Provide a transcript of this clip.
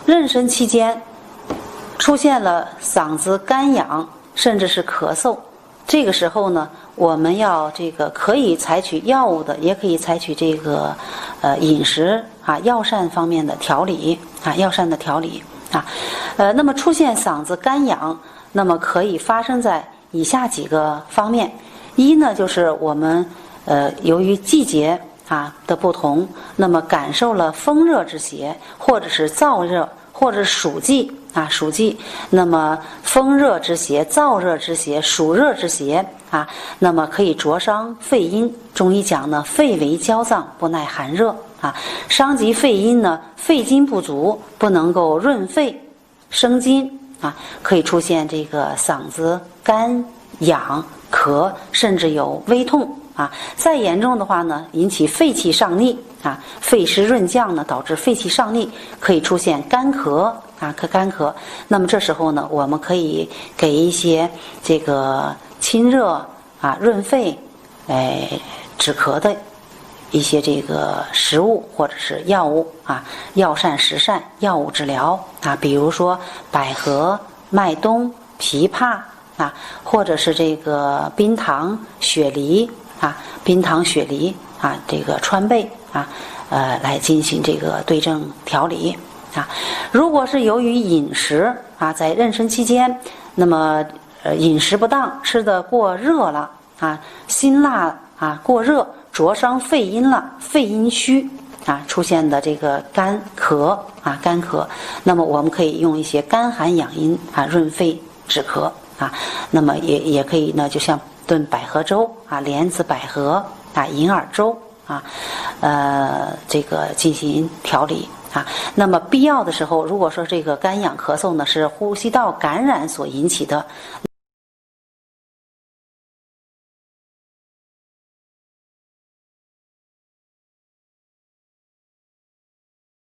妊娠期间出现了嗓子干痒，甚至是咳嗽，这个时候呢，我们要可以采取药物的，也可以采取饮食药膳方面的调理药膳的调理那么出现嗓子干痒，那么可以发生在以下几个方面。一呢，就是我们由于季节的不同，那么感受了风热之邪，或者是燥热，或者暑季暑季，那么风热之邪、燥热之邪、暑热之邪那么可以灼伤肺阴。中医讲呢，肺为焦脏，不耐寒热伤及肺阴呢，肺精不足，不能够润肺生津可以出现嗓子干痒咳，甚至有微痛再严重的话呢，引起肺气上逆肺湿润降呢，导致肺气上逆，可以出现干咳干咳。那么这时候呢，我们可以给一些清热润肺止咳的一些食物或者是药物药膳食膳药物治疗比如说百合、麦冬、枇杷或者是冰糖、雪梨冰糖、雪梨川贝来进行对症调理如果是由于饮食在妊娠期间，那么饮食不当，吃得过热了辛辣过热，灼伤肺阴了，肺阴虚出现的干咳干咳，那么我们可以用一些甘寒养阴润肺止咳那么也可以呢，就像炖百合粥莲子百合银耳粥进行调理那么必要的时候，如果说干痒咳嗽呢是呼吸道感染所引起的，